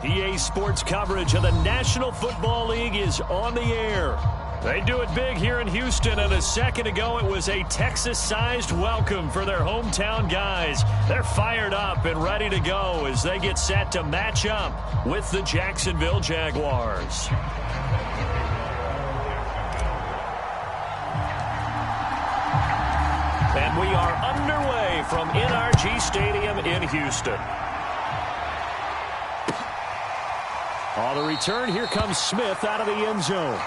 EA Sports coverage of the National Football League is on the air. They do it big here in Houston, and a second ago it was a Texas-sized welcome for their hometown guys. They're fired up and ready to go as they get set to match up with the Jacksonville Jaguars. And we are underway from NRG Stadium in Houston. On the return, here comes Smith out of the end zone.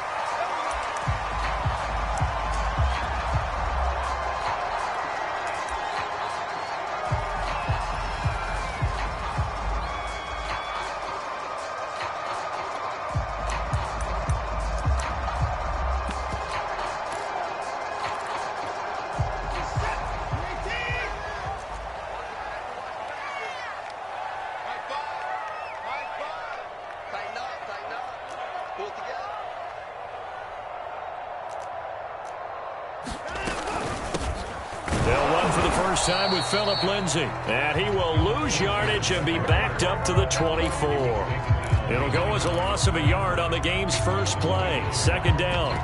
Time with Phillip Lindsay, and he will lose yardage and be backed up to the 24. It'll go as a loss of a yard on the game's first play. Second down.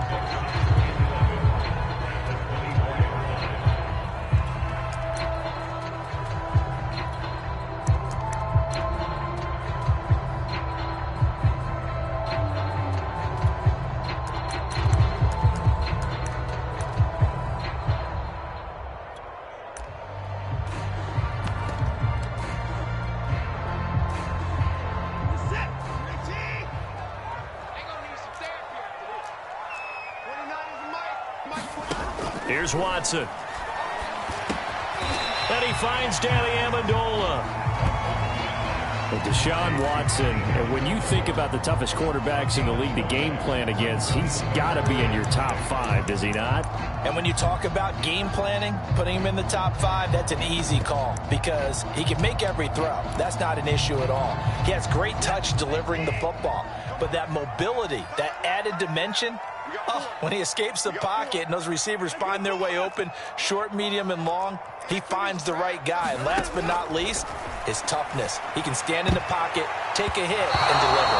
Here's Watson. And he finds Danny Amendola. Well, Deshaun Watson, and when you think about the toughest quarterbacks in the league to game plan against, he's got to be in your top 5, does he not? And when you talk about game planning, putting him in the top 5, that's an easy call because he can make every throw. That's not an issue at all. He has great touch delivering the football. But that mobility, that added dimension, when he escapes the pocket and those receivers find their way open, short, medium, and long, he finds the right guy. And last but not least, his toughness. He can stand in the pocket, take a hit, and deliver.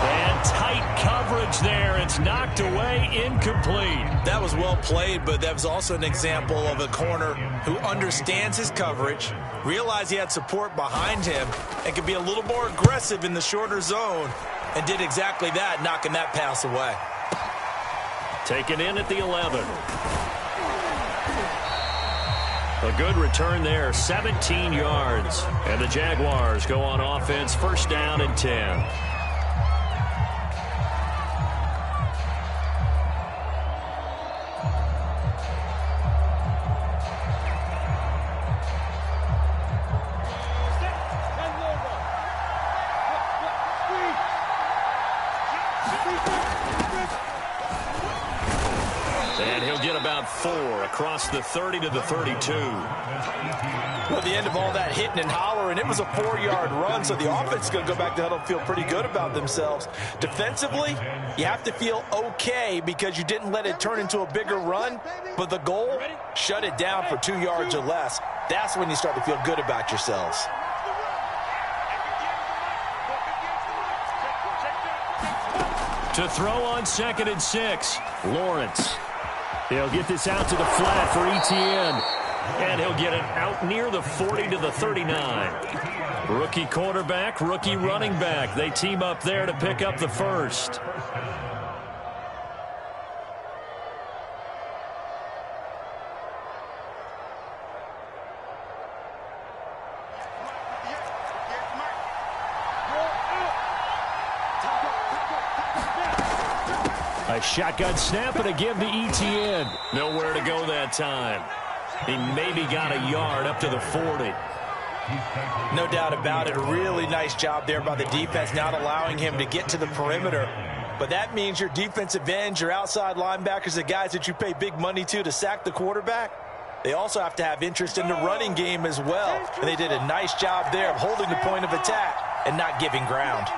And tight coverage there. It's knocked away, incomplete. That was well played, but that was also an example of a corner who understands his coverage, realized he had support behind him, and could be a little more aggressive in the shorter zone, and did exactly that, knocking that pass away. Taken in at the 11. A good return there, 17 yards. And the Jaguars go on offense, first down and 10. About 4 across the 30 to the 32. Well, the end of all that hitting and hollering, it was a 4-yard run, so the offense is going to go back to huddle and feel pretty good about themselves. Defensively, you have to feel okay because you didn't let it turn into a bigger run, but the goal, shut it down for 2 yards or less. That's when you start to feel good about yourselves. To throw on 2nd and 6, Lawrence. He'll get this out to the flat for Etienne. And he'll get it out near the 40 to the 39. Rookie quarterback, rookie running back. They team up there to pick up the first. A shotgun snap and a give to Etienne. Nowhere to go that time. He maybe got a yard up to the 40. No doubt about it. A really nice job there by the defense, not allowing him to get to the perimeter. But that means your defensive ends, your outside linebackers, the guys that you pay big money to sack the quarterback, they also have to have interest in the running game as well. And they did a nice job there of holding the point of attack and not giving ground.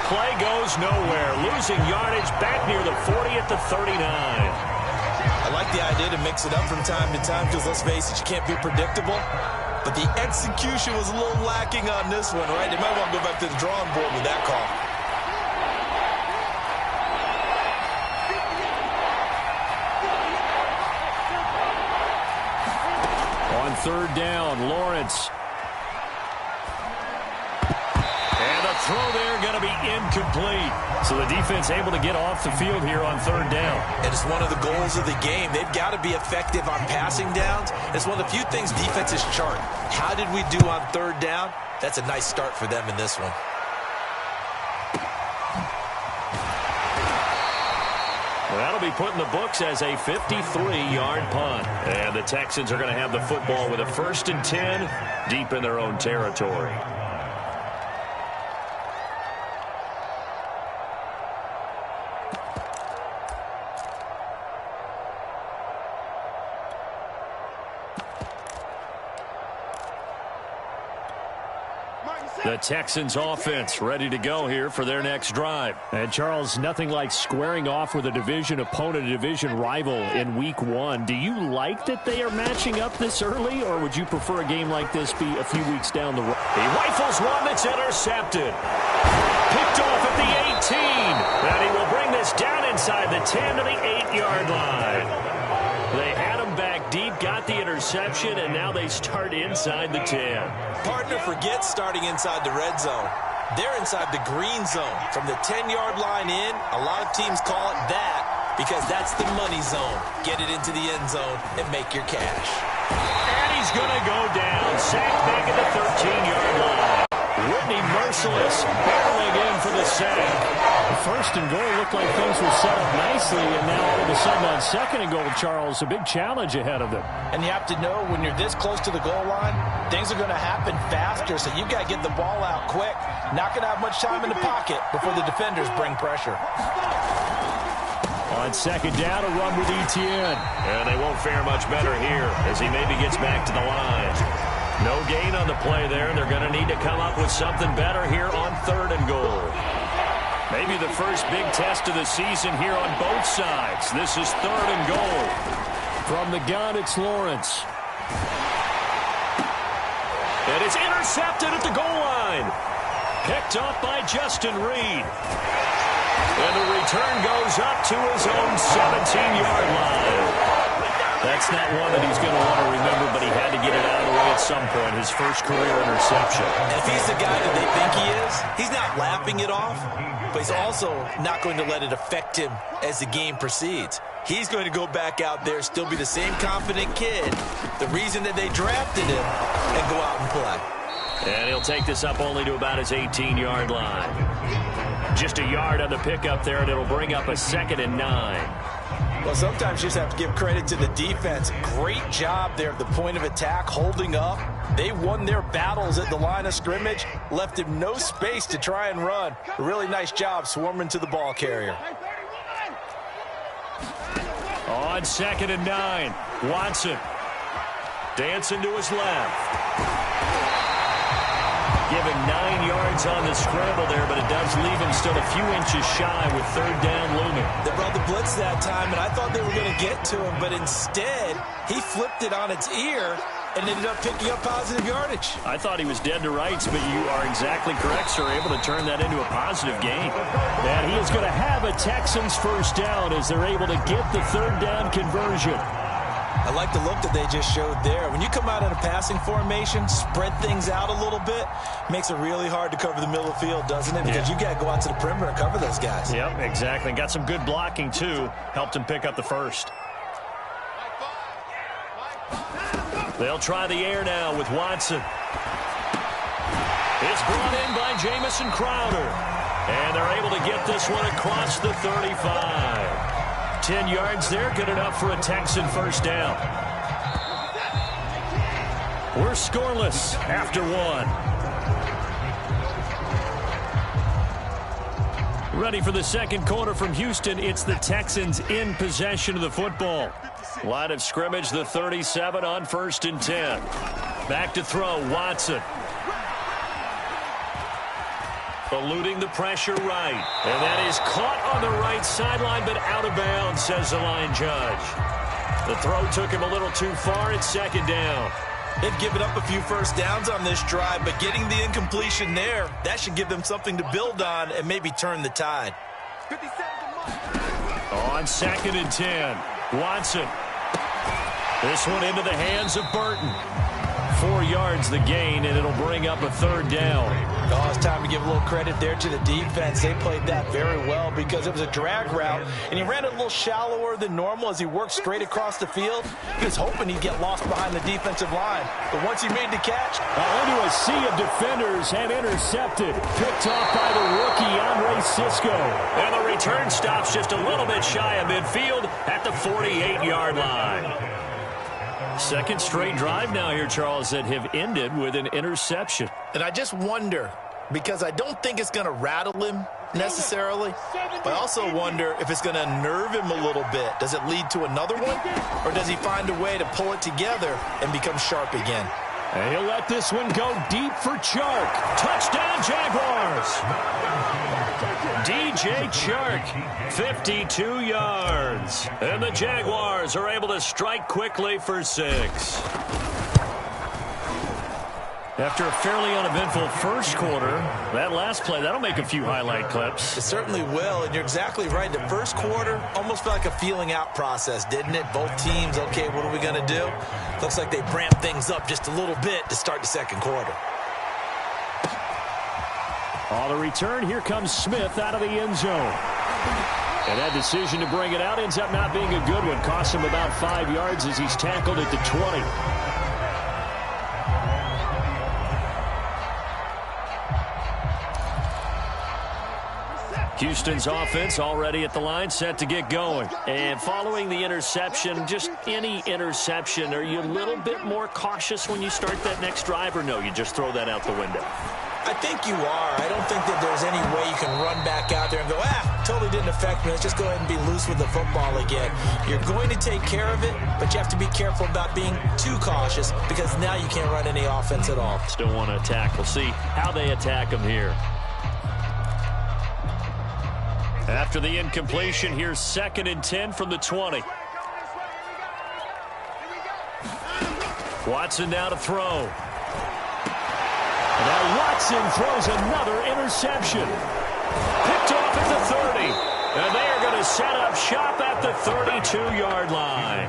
Play goes nowhere, losing yardage back near the 40 at the 39. I like the idea to mix it up from time to time because, let's face it, you can't be predictable. But the execution was a little lacking on this one, right? They might want to go back to the drawing board with that call. On third down, Lawrence. And the throw there going to be incomplete. So the defense able to get off the field here on third down. And it's one of the goals of the game. They've got to be effective on passing downs. It's one of the few things defenses chart. How did we do on third down? That's a nice start for them in this one. Well, that'll be put in the books as a 53-yard punt. And the Texans are going to have the football with a 1st and 10 deep in their own territory. The Texans offense ready to go here for their next drive. And Charles, nothing like squaring off with a division opponent, a division rival in week 1. Do you like that they are matching up this early, or would you prefer a game like this be a few weeks down the road? He rifles one that's intercepted. Picked off at the 18. And he will bring this down inside the 10 to the 8-yard line. They had him back deep, got the interception, and now they start inside the 10. Partner forgets starting inside the red zone. They're inside the green zone. From the 10-yard line in, a lot of teams call it that because that's the money zone. Get it into the end zone and make your cash. And he's going to go down. Sacked back at the 13-yard line. Whitney merciless, barreling in for the sack. First and goal looked like things were set up nicely, and now all of a sudden on second and goal, Charles, a big challenge ahead of them. And you have to know when you're this close to the goal line, things are going to happen faster, so you've got to get the ball out quick. Not going to have much time in the pocket before the defenders bring pressure. On second down, a run with Etienne. And they won't fare much better here as he maybe gets back to the line. No gain on the play there. They're going to need to come up with something better here on third and goal. Maybe the first big test of the season here on both sides. This is third and goal. From the gun, it's Lawrence. And it's intercepted at the goal line. Picked off by Justin Reed. And the return goes up to his own 17-yard line. That's not one that he's going to want to remember, but he had to get it out of the way at some point, his first career interception. And if he's the guy that they think he is, he's not laughing it off, but he's also not going to let it affect him as the game proceeds. He's going to go back out there, still be the same confident kid, the reason that they drafted him, and go out and play. And he'll take this up only to about his 18-yard line. Just a yard on the pickup there, and it'll bring up a 2nd and 9. Well, sometimes you just have to give credit to the defense. Great job there at the point of attack, holding up. They won their battles at the line of scrimmage, left him no space to try and run. A really nice job swarming to the ball carrier. On 2nd and 9, Watson dancing to his left. Give him 9 yards on the scramble there, but it does leave him still a few inches shy with third down looming. They brought the blitz that time, and I thought they were going to get to him, but instead, he flipped it on its ear and ended up picking up positive yardage. I thought he was dead to rights, but you are exactly correct, sir. Able to turn that into a positive gain. And he is going to have a Texans first down as they're able to get the third down conversion. I like the look that they just showed there. When you come out in a passing formation, spread things out a little bit, makes it really hard to cover the middle of the field, doesn't it? Because you got to go out to the perimeter and cover those guys. Yep, exactly. Got some good blocking, too. Helped him pick up the first. They'll try the air now with Watson. It's brought in by Jamison Crowder. And they're able to get this one across the 35. 10 yards there, good enough for a Texan first down. We're scoreless after one. Ready for the second quarter from Houston. It's the Texans in possession of the football. Line of scrimmage, the 37 on 1st and 10. Back to throw, Watson. Eluding the pressure right. And that is caught on the right sideline, but out of bounds, says the line judge. The throw took him a little too far. It's second down. They've given up a few first downs on this drive, but getting the incompletion there, that should give them something to build on and maybe turn the tide. On 2nd and 10, Watson. This one into the hands of Burton. 4 yards the gain, and it'll bring up a 3rd down. Oh, it's time to give a little credit there to the defense. They played that very well because it was a drag route, and he ran it a little shallower than normal as he worked straight across the field. He was hoping he'd get lost behind the defensive line, but once he made the catch... Into a sea of defenders and intercepted. Picked off by the rookie, Andre Cisco. And the return stops just a little bit shy of midfield at the 48-yard line. Second straight drive now here, Charles, that have ended with an interception. And I just wonder, because I don't think it's going to rattle him necessarily, but I also wonder if it's going to unnerve him a little bit. Does it lead to another one, or does he find a way to pull it together and become sharp again? And he'll let this one go deep for Chark. Touchdown, Jaguars. DJ Chark, 52 yards. And the Jaguars are able to strike quickly for 6. After a fairly uneventful first quarter, that last play, that'll make a few highlight clips. It certainly will, and you're exactly right. The first quarter almost felt like a feeling out process, didn't it? Both teams, okay, what are we going to do? Looks like they ramped things up just a little bit to start the second quarter. On the return, here comes Smith out of the end zone. And that decision to bring it out ends up not being a good one. Costs him about 5 yards as he's tackled at the 20. Houston's offense already at the line, set to get going. And following the interception, just any interception, are you a little bit more cautious when you start that next drive, or no, you just throw that out the window? I think you are. I don't think that there's any way you can run back out there and go, totally didn't affect me. Let's just go ahead and be loose with the football again. You're going to take care of it, but you have to be careful about being too cautious because now you can't run any offense at all. Still want to attack. We'll see how they attack them here. After the incompletion, here's 2nd and 10 from the 20. Watson now to throw. Now Watson throws another interception. Picked off at the 30. And they are going to set up shop at the 32-yard line.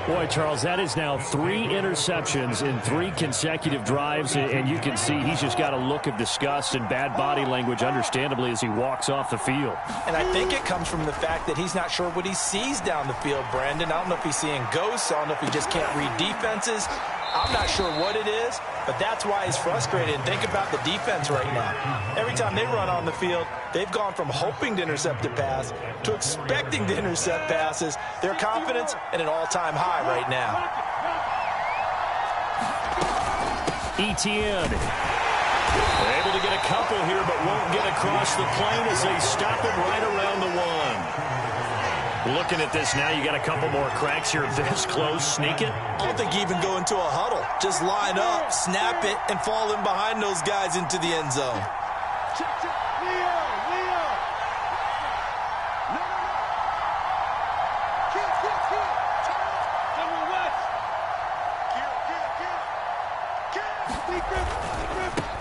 Boy, Charles, that is now 3 interceptions in 3 consecutive drives, and you can see he's just got a look of disgust and bad body language, understandably, as he walks off the field. And I think it comes from the fact that he's not sure what he sees down the field, Brandon. I don't know if he's seeing ghosts. I don't know if he just can't read defenses. I'm not sure what it is, but that's why he's frustrated. And think about the defense right now. Every time they run on the field, they've gone from hoping to intercept a pass to expecting to intercept passes. Their confidence at an all-time high right now. Etienne. They're able to get a couple here, but won't get across the plane as they stop it right around the 1. Looking at this now, you got a couple more cracks here this close. Sneak it. I don't think you even go into a huddle. Just line up, snap it, and fall in behind those guys into the end zone.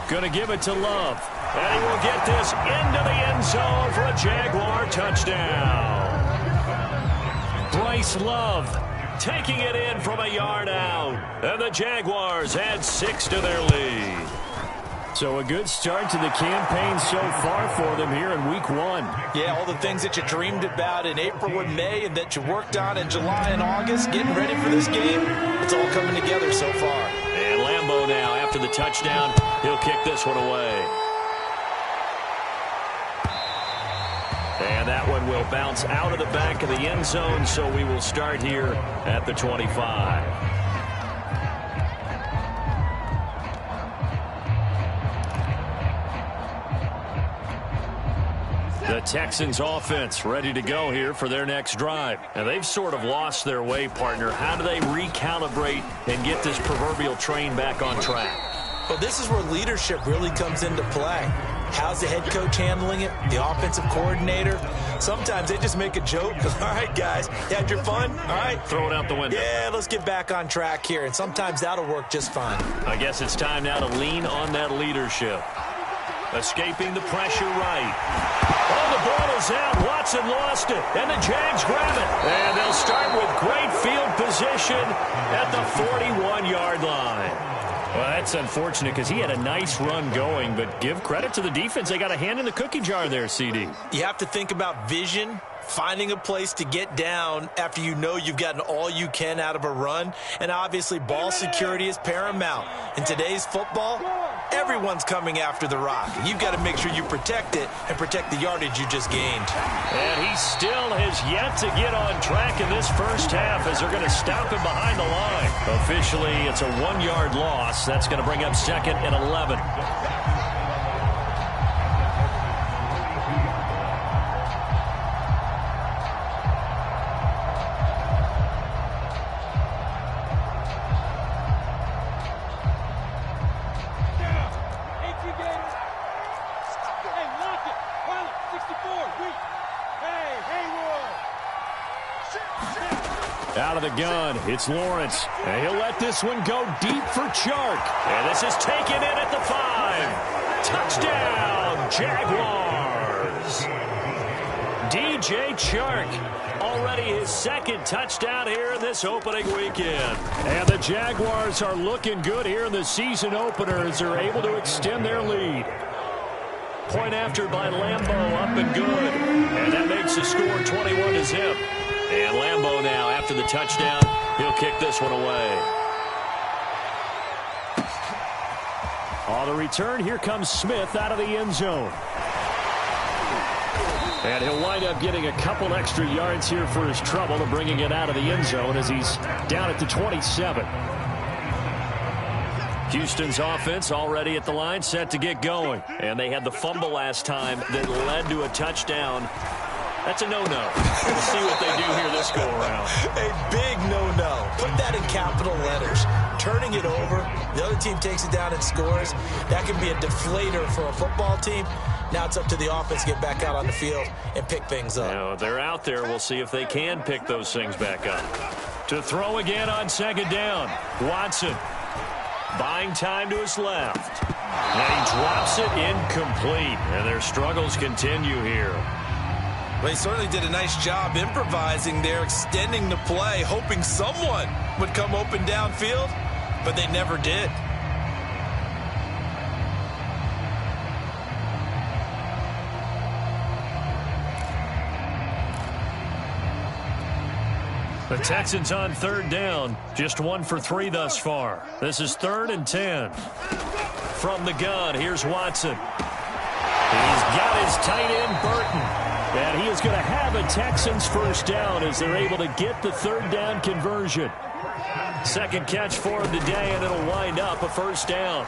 Going to give it to Love. And he will get this into the end zone for a Jaguar touchdown. Bryce Love taking it in from a yard out. And the Jaguars add 6 to their lead. So a good start to the campaign so far for them here in week 1. Yeah, all the things that you dreamed about in April and May and that you worked on in July and August, getting ready for this game, it's all coming together so far. And Lambeau now, after the touchdown, he'll kick this one away. And that one will bounce out of the back of the end zone, so we will start here at the 25. The Texans offense ready to go here for their next drive. And they've sort of lost their way, partner. How do they recalibrate and get this proverbial train back on track? Well, this is where leadership really comes into play. How's the head coach handling it? The offensive coordinator? Sometimes they just make a joke. All right, guys, you had your fun? All right. Throw it out the window. Yeah, let's get back on track here, and sometimes that'll work just fine. I guess it's time now to lean on that leadership. Escaping the pressure right. Oh, the ball is out. Watson lost it, and the Jags grab it. And they'll start with great field position at the 41-yard line. Well, that's unfortunate because he had a nice run going, but give credit to the defense. They got a hand in the cookie jar there, CD. You have to think about vision, finding a place to get down after you know you've gotten all you can out of a run, and obviously ball security is paramount. In today's football, everyone's coming after the rock. You've got to make sure you protect it and protect the yardage you just gained. And he still has yet to get on track in this first half as they're going to stop him behind the line. Officially, it's a 1-yard loss. That's going to bring up 2nd and 11. Out of the gun, it's Lawrence. And he'll let this one go deep for Chark. And this is taken in at the 5. Touchdown, Jaguars. DJ Chark, already his 2nd touchdown here in this opening weekend. And the Jaguars are looking good here in the season opener as they're able to extend their lead. Point after by Lambeau, up and good. And that makes the score 21-0. And Lambeau now, after the touchdown, he'll kick this one away. On the return, here comes Smith out of the end zone. And he'll wind up getting a couple extra yards here for his trouble to bringing it out of the end zone as he's down at the 27. Houston's offense already at the line, set to get going. And they had the fumble last time that led to a touchdown. That's a no-no. We'll see what they do here this go-around. A big no-no. Put that in capital letters. Turning it over, the other team takes it down and scores. That can be a deflator for a football team. Now it's up to the offense to get back out on the field and pick things up. Now, they're out there. We'll see if they can pick those things back up. To throw again on 2nd down. Watson buying time to his left. And he drops it incomplete. And their struggles continue here. Well, he certainly did a nice job improvising there, extending the play, hoping someone would come open downfield, but they never did. The Texans on 3rd down, just 1 for 3 thus far. This is 3rd and 10. From the gun, here's Watson. He's got his tight end, Burton. And he is going to have a Texans first down as they're able to get the 3rd down conversion. 2nd catch for him today, and it'll wind up a first down.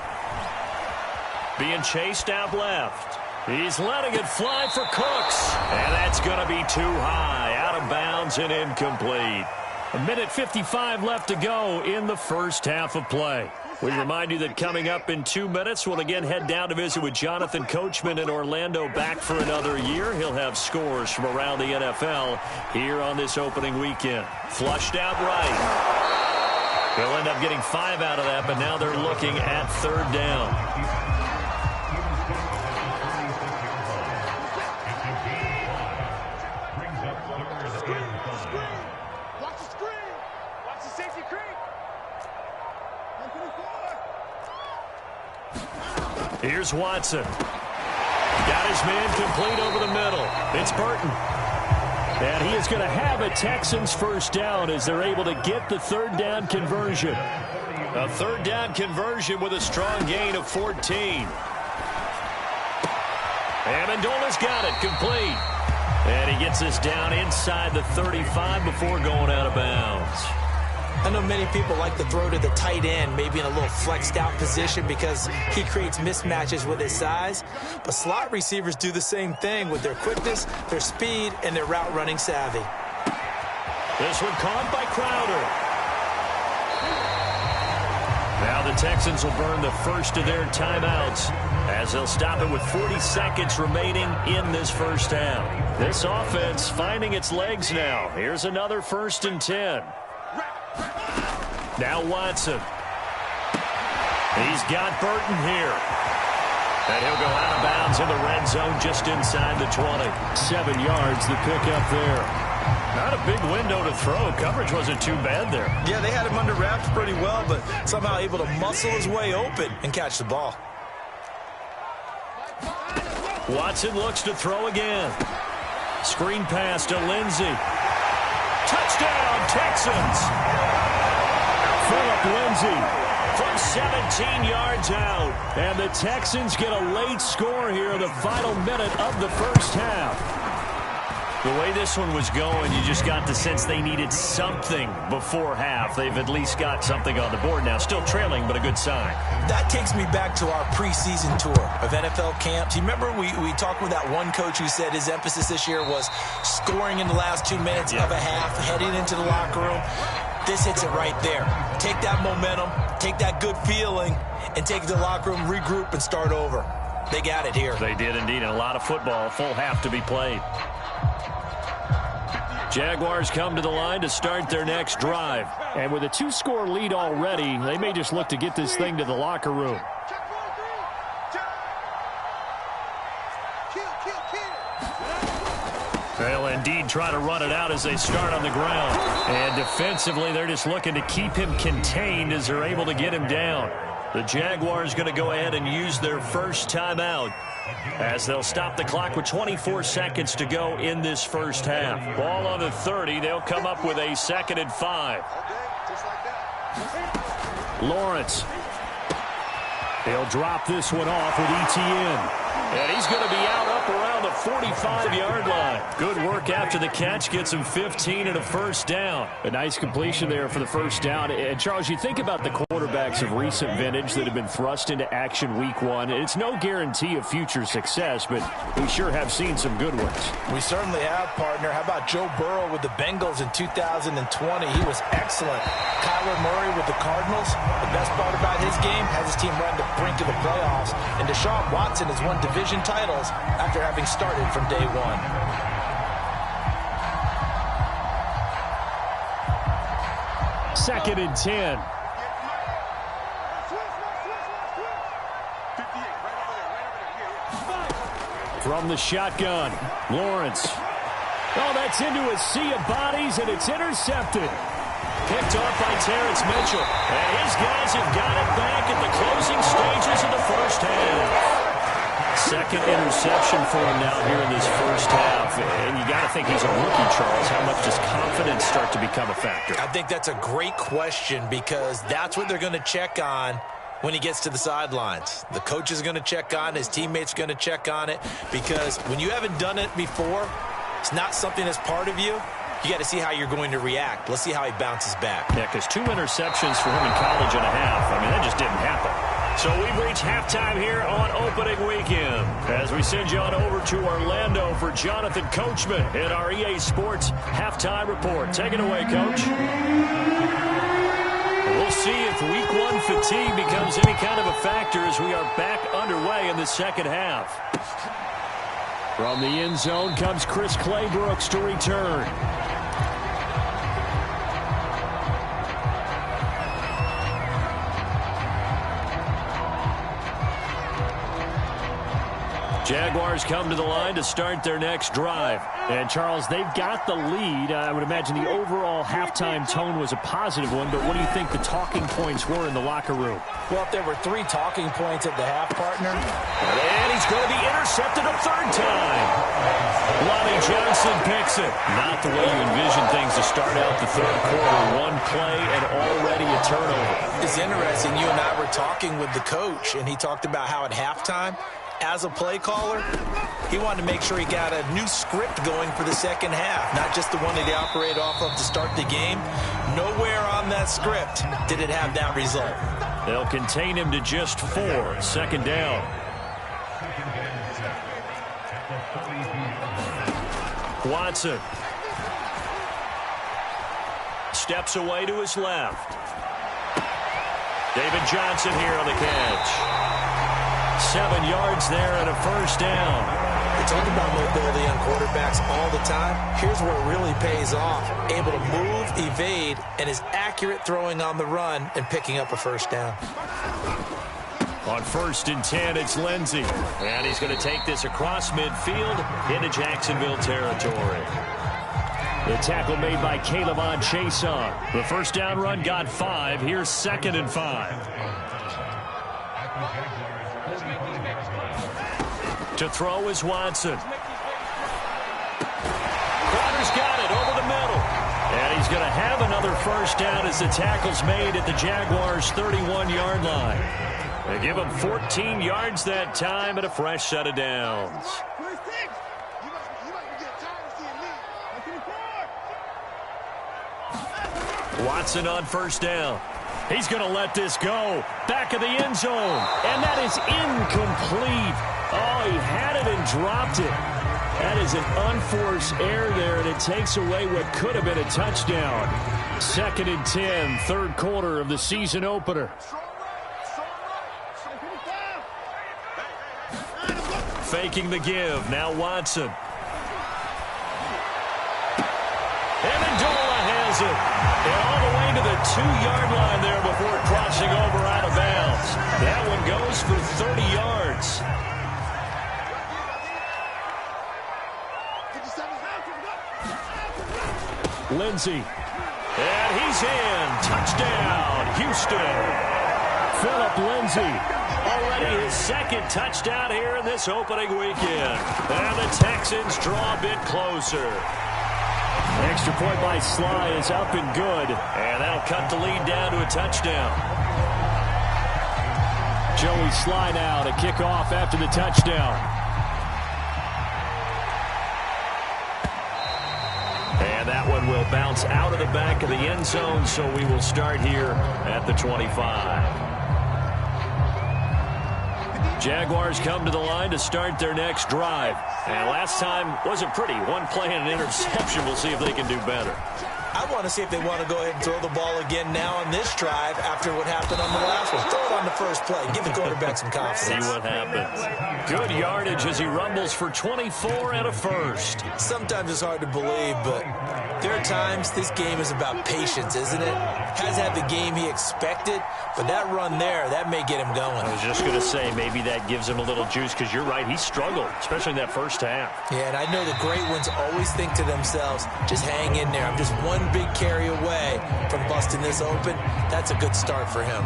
Being chased out left. He's letting it fly for Cooks. And that's going to be too high, out of bounds and incomplete. 1:55 left to go in the first half of play. We remind you that coming up in 2 minutes, we'll again head down to visit with Jonathan Coachman in Orlando, back for another year. He'll have scores from around the NFL here on this opening weekend. Flushed out right. They'll end up getting 5 out of that, but now they're looking at 3rd down. Here's Watson. Got his man complete over the middle. It's Burton. And he is going to have a Texans first down as they're able to get the 3rd down conversion. A 3rd down conversion with a strong gain of 14. Amendola's got it complete. And he gets us down inside the 35 before going out of bounds. I know many people like to throw to the tight end, maybe in a little flexed out position because he creates mismatches with his size. But slot receivers do the same thing with their quickness, their speed, and their route running savvy. This one caught by Crowder. Now the Texans will burn the first of their timeouts as they'll stop it with 40 seconds remaining in this first half. This offense finding its legs now. Here's another 1st and 10. Now Watson. He's got Burton here. And he'll go out of bounds in the red zone just inside the 20. 7 yards, the pickup there. Not a big window to throw. Coverage wasn't too bad there. Yeah, they had him under wraps pretty well, but somehow able to muscle his way open and catch the ball. Watson looks to throw again. Screen pass to Lindsey. Touchdown, Texans. Philip Lindsey from 17 yards out. And the Texans get a late score here in the final minute of the first half. The way this one was going, you just got the sense they needed something before half. They've at least got something on the board now. Still trailing, but a good sign. That takes me back to our preseason tour of NFL camps. You remember we talked with that one coach who said his emphasis this year was scoring in the last 2 minutes of a half, heading into the locker room. This hits it right there. Take that momentum, take that good feeling, and take it to the locker room, regroup, and start over. They got it here. They did indeed. And a lot of football, full half to be played. Jaguars come to the line to start their next drive. And with a 2-score lead already, they may just look to get this thing to the locker room. They'll indeed try to run it out as they start on the ground. And defensively, they're just looking to keep him contained as they're able to get him down. The Jaguars going to go ahead and use their first timeout as they'll stop the clock with 24 seconds to go in this first half. Ball on the 30. They'll come up with a 2nd and 5. Lawrence. He'll drop this one off with Etienne. And he's going to be out up around the 45-yard line. Good work after the catch. Gets him 15 and a first down. A nice completion there for the first down. And, Charles, you think about the quarterbacks of recent vintage that have been thrust into action week 1. It's no guarantee of future success, but we sure have seen some good ones. We certainly have, partner. How about Joe Burrow with the Bengals in 2020? He was excellent. Kyler Murray with the Cardinals. The best part about his game has his team right on the brink of the playoffs. And Deshaun Watson has won division titles after having started from day one. Second and 10. From the shotgun, Lawrence. Oh, that's into a sea of bodies, and it's intercepted. Picked off by Terrence Mitchell. And his guys have got it back at the closing stages of the first half. Second interception for him now here in this first half. And you got to think he's a rookie, Charles. How much does confidence start to become a factor? I think that's a great question because that's what they're going to check on when he gets to the sidelines. The coach is going to check on it. His teammates are going to check on it because when you haven't done it before, it's not something that's part of you. You got to see how you're going to react. Let's see how he bounces back. Yeah, because 2 interceptions for him in college and a half. I mean, that just didn't happen. So we've reached halftime here on opening weekend as we send you on over to Orlando for Jonathan Coachman in our EA Sports Halftime Report. Take it away, Coach. We'll see if week 1 fatigue becomes any kind of a factor as we are back underway in the second half. From the end zone comes Chris Claybrooks to return. Jaguars come to the line to start their next drive. And, Charles, they've got the lead. I would imagine the overall halftime tone was a positive one, but what do you think the talking points were in the locker room? Well, if there were 3 talking points at the half, partner. And he's going to be intercepted a 3rd time. Lonnie Johnson picks it. Not the way you envision things to start out the 3rd quarter. 1 play and already a turnover. It's interesting. You and I were talking with the coach, and he talked about how at halftime, as a play caller, he wanted to make sure he got a new script going for the second half, not just the one that he operated off of to start the game. Nowhere on that script did it have that result. They'll contain him to just 4. 2nd down. Watson. Steps away to his left. David Johnson here on the catch. 7 yards there and a first down. We talk about mobility on quarterbacks all the time. Here's where it really pays off. Able to move, evade, and is accurate throwing on the run and picking up a first down. On 1st and 10, it's Lindsey. And he's going to take this across midfield into Jacksonville territory. The tackle made by Caleb Chason. The first down run got 5. Here's 2nd and 5. To throw is Watson. Crowder's got it over the middle. And he's going to have another first down as the tackle's made at the Jaguars' 31-yard line. They give him 14 yards that time and a fresh set of downs. Watson on first down. He's going to let this go. Back of the end zone. And that is incomplete. Oh, he had it and dropped it. That is an unforced error there, and it takes away what could have been a touchdown. 2nd and 10, 3rd quarter of the season opener. Faking the give. Now Watson. Amendola has it. And all the way to the 2-yard line there before crossing over out of bounds. That one goes for 30 yards. Lindsey. And he's in. Touchdown, Houston. Phillip Lindsey. Already his 2nd touchdown here in this opening weekend. And the Texans draw a bit closer. Extra point by Sly is up and good. And that'll cut the lead down to a touchdown. Joey Sly now to kick off after the touchdown. And that one will bounce out of the back of the end zone, so we will start here at the 25. Jaguars come to the line to start their next drive. And last time wasn't pretty. One play and an interception. We'll see if they can do better. I want to see if they want to go ahead and throw the ball again now on this drive after what happened on the last one. Throw it on the first play. Give the quarterback some confidence. See what happens. Good yardage as he rumbles for 24 and a first. Sometimes it's hard to believe, but there are times this game is about patience, isn't it? Hasn't had the game he expected, but that run there, that may get him going. I was just going to say, maybe that gives him a little juice, because you're right, he struggled, especially in that first half. Yeah, and I know the great ones always think to themselves, just hang in there. I'm just one big carry away from busting this open. That's a good start for him.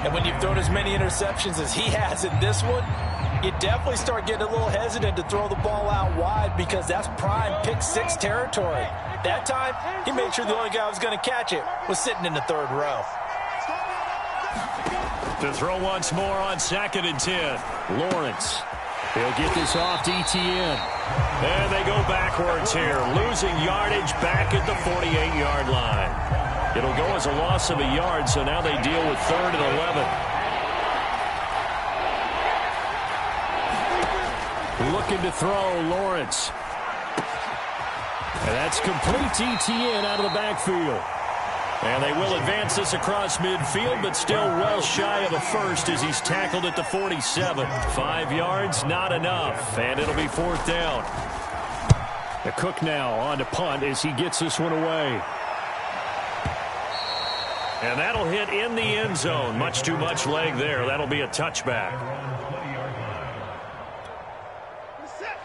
And when you've thrown as many interceptions as he has in this one, you definitely start getting a little hesitant to throw the ball out wide, because that's prime pick-6 territory. That time, he made sure the only guy who was going to catch it was sitting in the 3rd row. To throw once more on 2nd and 10. Lawrence. He'll get this off to Etienne. And they go backwards here, losing yardage back at the 48-yard line. It'll go as a loss of a yard, so now they deal with 3rd and 11. Looking to throw, Lawrence. And that's complete to Etienne out of the backfield. And they will advance this across midfield, but still well shy of a first as he's tackled at the 47. 5 yards, not enough, and it'll be 4th down. The Cook now on to punt as he gets this one away. And that'll hit in the end zone. Much too much leg there. That'll be a touchback.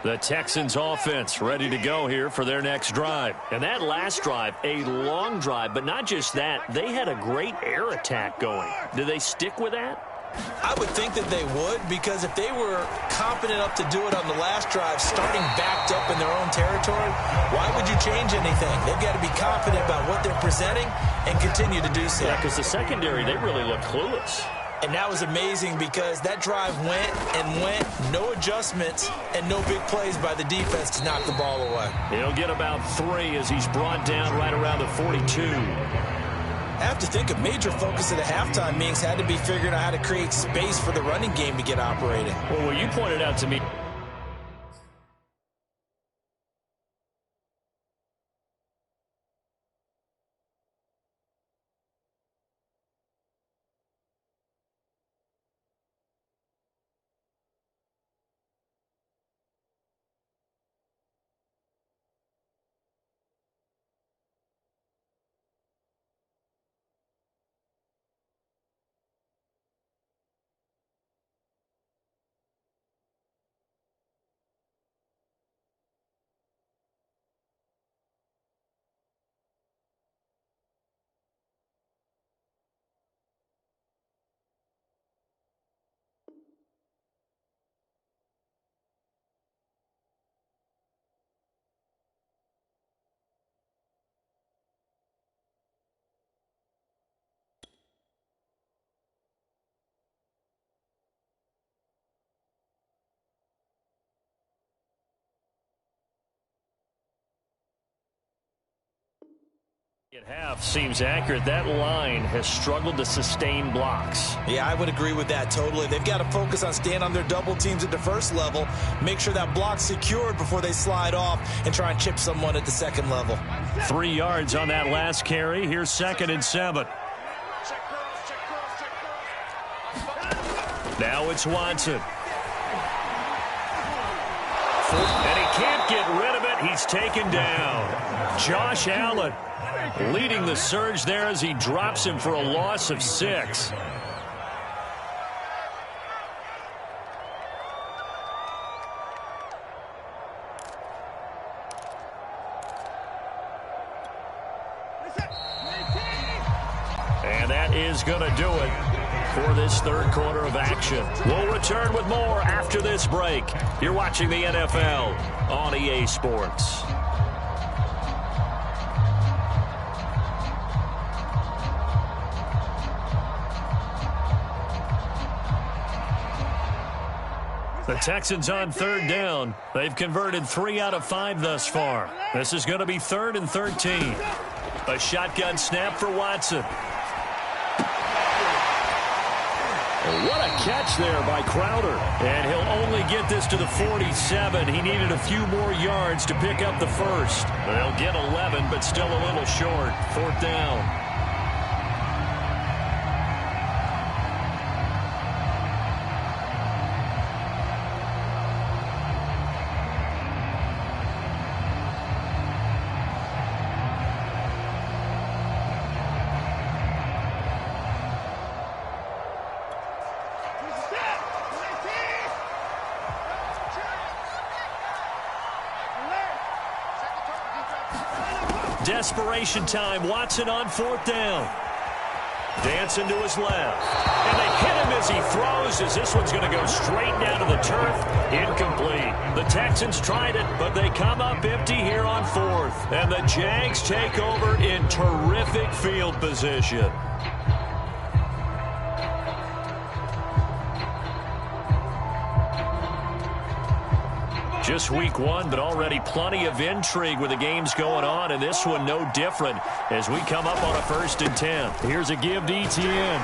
The Texans offense ready to go here for their next drive. And that last drive, a long drive, but not just that. They had a great air attack going. Do they stick with that? I would think that they would, because if they were confident enough to do it on the last drive, starting backed up in their own territory, why would you change anything? They've got to be confident about what they're presenting and continue to do so. Yeah, because the secondary, they really look clueless. And that was amazing, because that drive went and went, no adjustments, and no big plays by the defense to knock the ball away. He'll get about 3 as he's brought down right around the 42. I have to think a major focus of the halftime meetings had to be figuring out how to create space for the running game to get operating. Well, what you pointed out to me At half seems accurate. That line has struggled to sustain blocks. Yeah, I would agree with that totally. They've got to focus on staying on their double teams at the first level, make sure that block's secured before they slide off and try and chip someone at the second level. 3 yards on that last carry. Here's 2nd and 7. Now it's Watson. And he can't get rid of it. He's taken down. Josh Allen leading the surge there as he drops him for a loss of 6. And that is going to do it for this third quarter of action. We'll return with more after this break. You're watching the NFL on EA Sports. The Texans on 3rd down. They've converted 3 out of 5 thus far. This is going to be 3rd and 13. A shotgun snap for Watson. What a catch there by Crowder. And he'll only get this to the 47. He needed a few more yards to pick up the first. They'll get 11, but still a little short. 4th down. Desperation time. Watson on 4th down. Dancing to his left. And they hit him as he throws, as this one's going to go straight down to the turf. Incomplete. The Texans tried it, but they come up empty here on 4th. And the Jags take over in terrific field position. Just week 1, but already plenty of intrigue with the games going on, and this one no different as we come up on a 1st and 10. Here's a give to Etienne.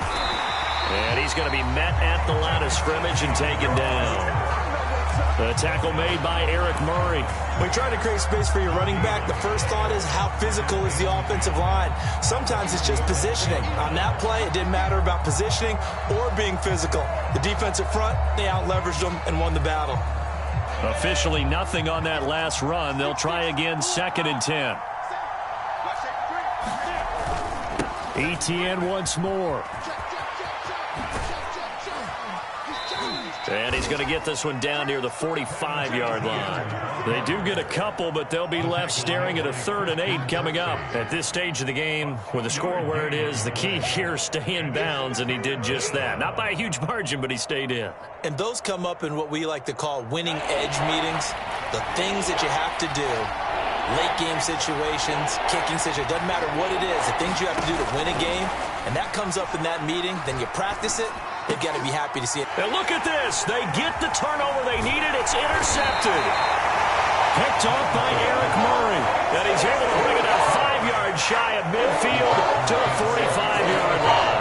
And he's going to be met at the line of scrimmage and taken down. The tackle made by Eric Murray. When you try to create space for your running back, the first thought is how physical is the offensive line. Sometimes it's just positioning. On that play, it didn't matter about positioning or being physical. The defensive front, they out-leveraged them and won the battle. Officially nothing on that last run. They'll try again, 2nd and 10. Etienne once more. And he's going to get this one down near the 45-yard line. They do get a couple, but they'll be left staring at a 3rd and 8 coming up. At this stage of the game, with the score where it is, the key here is stay in bounds, and he did just that. Not by a huge margin, but he stayed in. And those come up in what we like to call winning edge meetings. The things that you have to do, late game situations, kicking situations, doesn't matter what it is, the things you have to do to win a game, and that comes up in that meeting, then you practice it. They've got to be happy to see it. And look at this. They get the turnover they needed. It's intercepted. Picked off by Eric Murray. And he's able to bring it up 5 yards shy of midfield to the 45-yard line.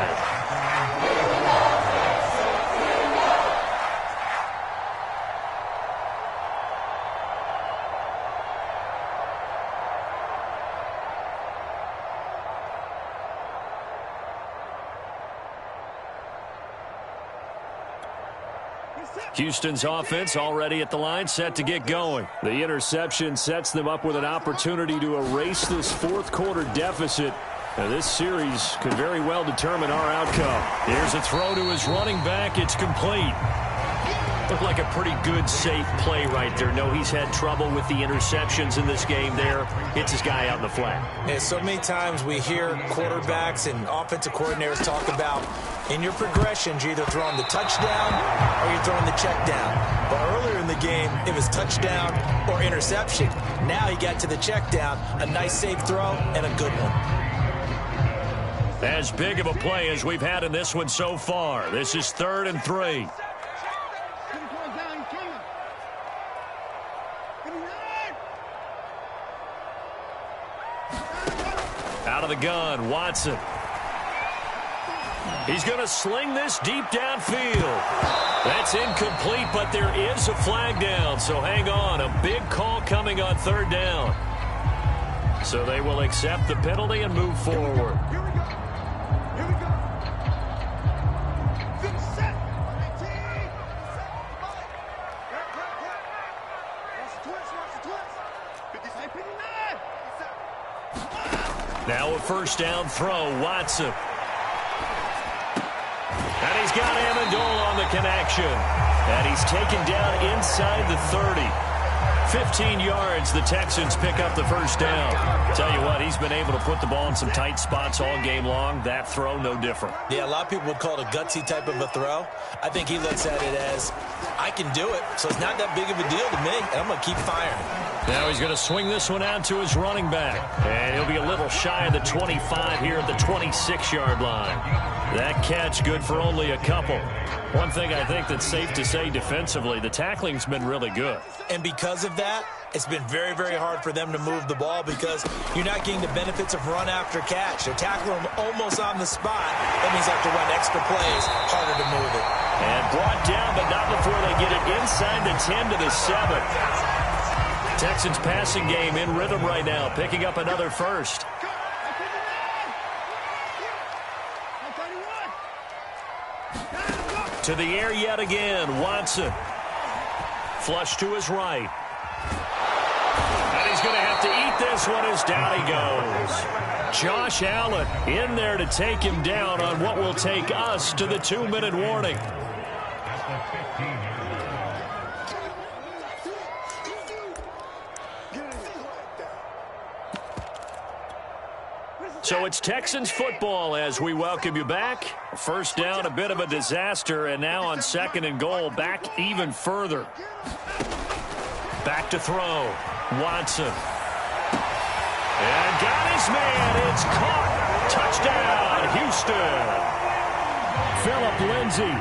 Houston's offense already at the line, set to get going. The interception sets them up with an opportunity to erase this 4th quarter deficit. Now, this series could very well determine our outcome. Here's a throw to his running back. It's complete. Looked like a pretty good, safe play right there. No, he's had trouble with the interceptions in this game there. Hits his guy out in the flat. Yeah, so many times we hear quarterbacks and offensive coordinators talk about in your progressions, you're either throwing the touchdown or you're throwing the check down. But earlier in the game, it was touchdown or interception. Now he got to the check down, a nice safe throw, and a good one. As big of a play as we've had in this one so far. This is 3rd and 3. Out Out of the gun, Watson. He's going to sling this deep downfield. That's incomplete, but there is a flag down, so hang on. A big call coming on third down. So they will accept the penalty and move forward. Now a first down throw, Watson. And he's got Amendola on the connection. And he's taken down inside the 30. 15 yards, the Texans pick up the first down. Tell you what, he's been able to put the ball in some tight spots all game long. That throw, no different. Yeah, a lot of people would call it a gutsy type of a throw. I think he looks at it as, I can do it, so it's not that big of a deal to me, and I'm going to keep firing. Now he's going to swing this one out to his running back. And he'll be a little shy of the 25 here at the 26-yard line. That catch good for only a couple. One thing I think that's safe to say defensively, the tackling's been really good. And because of that, it's been very, very hard for them to move the ball because you're not getting the benefits of run after catch. They're tackling them almost on the spot. That means they have to run extra plays, harder to move it. And brought down, but not before they get it inside the 10 to the 7. Texans passing game in rhythm right now, picking up another first. To the air yet again, Watson. Flush to his right. And he's going to have to eat this one as down he goes. Josh Allen in there to take him down on what will take us to the 2-minute warning. So it's Texans football as we welcome you back. First down, a bit of a disaster, and now on 2nd and goal, back even further. Back to throw. Watson. And got his man. It's caught. Touchdown, Houston. Phillip Lindsay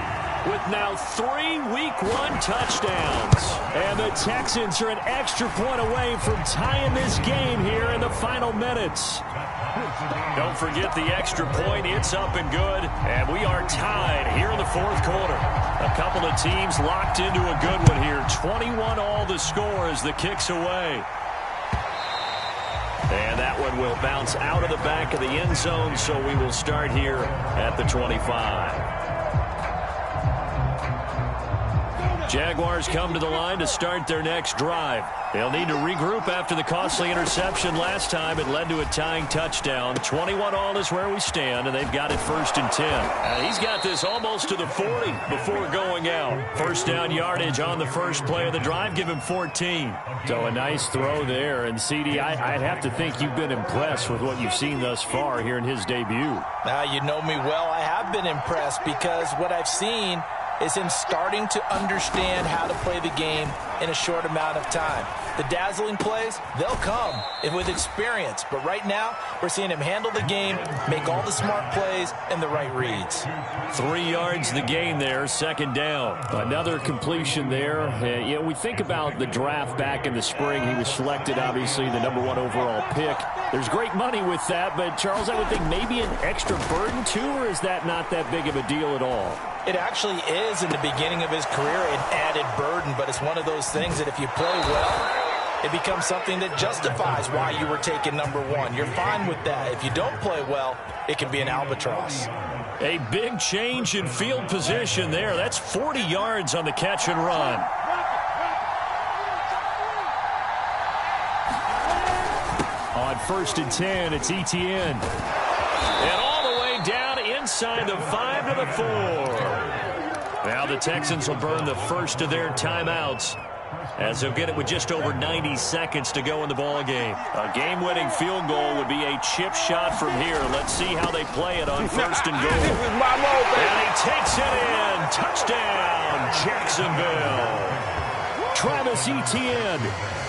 with now 3 Week 1 touchdowns. And the Texans are an extra point away from tying this game here in the final minutes. Don't forget the extra point. It's up and good. And we are tied here in the 4th quarter. A couple of teams locked into a good one here. 21 all the score as the kick's away. And that one will bounce out of the back of the end zone, so we will start here at the 25. Jaguars come to the line to start their next drive. They'll need to regroup after the costly interception last time. It led to a tying touchdown. 21 all is where we stand, and they've got it 1st and 10. He's got this almost to the 40 before going out. First down yardage on the first play of the drive. Give him 14. So a nice throw there. And, CD, I'd have to think you've been impressed with what you've seen thus far here in his debut. Now, you know me well. I have been impressed because what I've seen is him starting to understand how to play the game in a short amount of time. The dazzling plays, they'll come with experience. But right now, we're seeing him handle the game, make all the smart plays, and the right reads. 3 yards the gain there, 2nd down. Another completion there. You know, we think about the draft back in the spring. He was selected, obviously, the #1 overall pick. There's great money with that, but, Charles, I would think maybe an extra burden, too, or is that not that big of a deal at all? It actually is in the beginning of his career an added burden, but it's one of those things that if you play well, it becomes something that justifies why you were taken #1. You're fine with that. If you don't play well, it can be an albatross. A big change in field position there. That's 40 yards on the catch and run. On 1st and 10, it's Etienne. And all the way down inside the 5 to the 4. Now the Texans will burn the first of their timeouts as they'll get it with just over 90 seconds to go in the ball game. A game-winning field goal would be a chip shot from here. Let's see how they play it on 1st and goal. And he takes it in. Touchdown, Jacksonville. Travis Etienne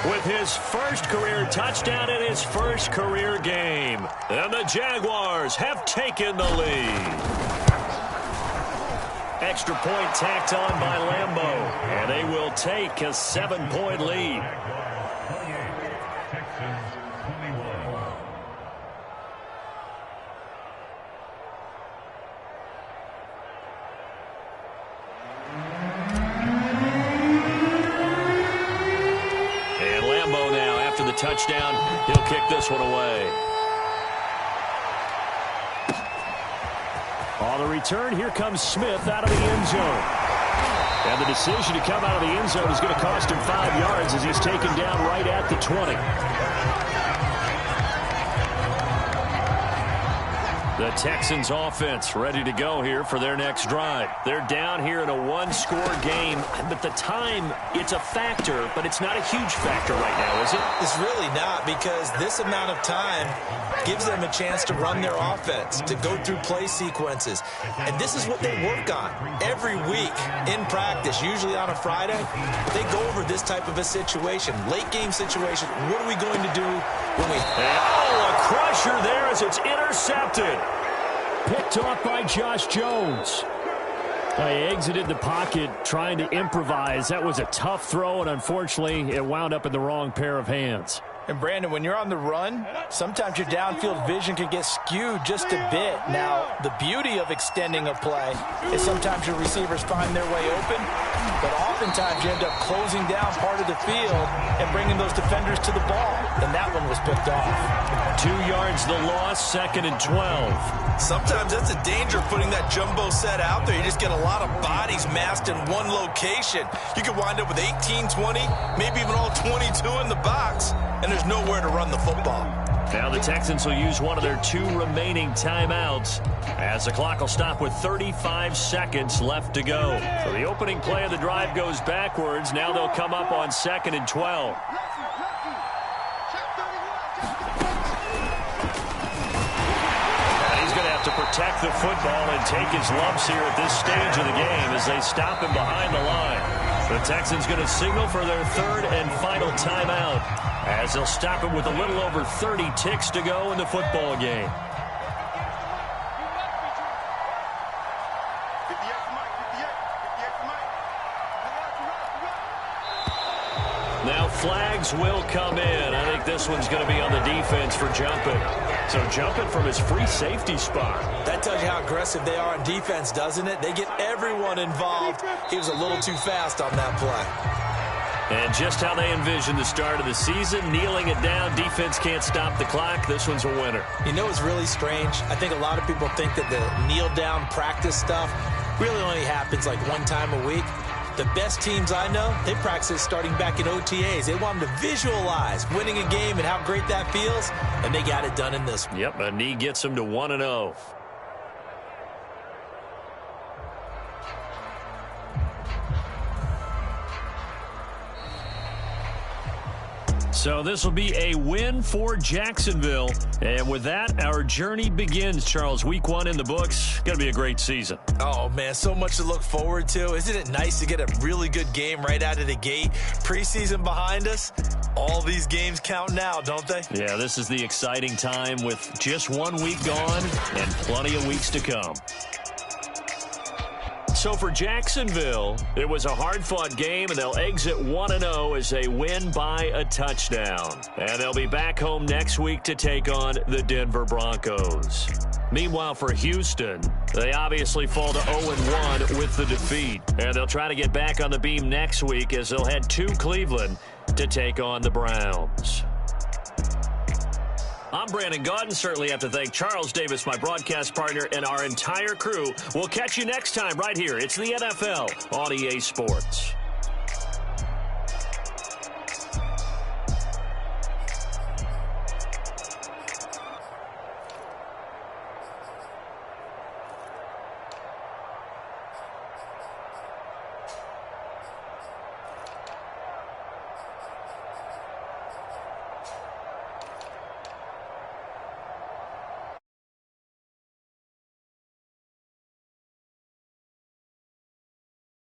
with his first career touchdown in his first career game. And the Jaguars have taken the lead. Extra point tacked on by Lambeau. And they will take a 7-point lead. touchdown. He'll kick this one away. On the return, here comes Smith out of the end zone. And the decision to come out of the end zone is going to cost him 5 yards as he's taken down right at the 20. The Texans offense ready to go here for their next drive. They're down here in a one-score game, but the time, it's a factor, but it's not a huge factor right now, is it? It's really not, because this amount of time gives them a chance to run their offense, to go through play sequences. And this is what they work on every week in practice, usually on a Friday. They go over this type of a situation, late game situation. What are we going to do when we... Oh, a crusher there as it's intercepted. Picked off by Josh Jones. He exited the pocket trying to improvise. That was a tough throw, and unfortunately, it wound up in the wrong pair of hands. And, Brandon, when you're on the run, sometimes your downfield vision can get skewed just a bit. Now, the beauty of extending a play is sometimes your receivers find their way open, but oftentimes you end up closing down part of the field and bringing those defenders to the ball. And that one was picked off. 2 yards the loss, 2nd and 12. Sometimes that's a danger of putting that jumbo set out there. You just get a lot of bodies massed in one location. You could wind up with 18, 20, maybe even all 22 in the box, and there's nowhere to run the football. Now the Texans will use one of their 2 remaining timeouts as the clock will stop with 35 seconds left to go. So the opening play of the drive goes backwards. Now they'll come up on 2nd and 12. To protect the football and take his lumps here at this stage of the game as they stop him behind the line. The Texans going to signal for their 3rd and final timeout as they'll stop him with a little over 30 ticks to go in the football game. Now flags will come in. I think this one's going to be on the defense for jumping. So jumping from his free safety spot. That tells you how aggressive they are on defense, doesn't it? They get everyone involved. He was a little too fast on that play. And just how they envisioned the start of the season, kneeling it down, defense can't stop the clock. This one's a winner. You know, it's really strange. I think a lot of people think that the kneel-down practice stuff really only happens like one time a week. The best teams I know, they practice starting back in OTAs. They want them to visualize winning a game and how great that feels, and they got it done in this one. Yep, a knee gets them to 1-0. So this will be a win for Jacksonville. And with that, our journey begins, Charles. Week 1 in the books. Going to be a great season. Oh, man, so much to look forward to. Isn't it nice to get a really good game right out of the gate? Preseason behind us. All these games count now, don't they? Yeah, this is the exciting time with just 1 week gone and plenty of weeks to come. So for Jacksonville, it was a hard-fought game, and they'll exit 1-0 as they win by a touchdown. And they'll be back home next week to take on the Denver Broncos. Meanwhile, for Houston, they obviously fall to 0-1 with the defeat. And they'll try to get back on the beam next week as they'll head to Cleveland to take on the Browns. I'm Brandon Gaudin. Certainly have to thank Charles Davis, my broadcast partner, and our entire crew. We'll catch you next time right here. It's the NFL on EA Sports.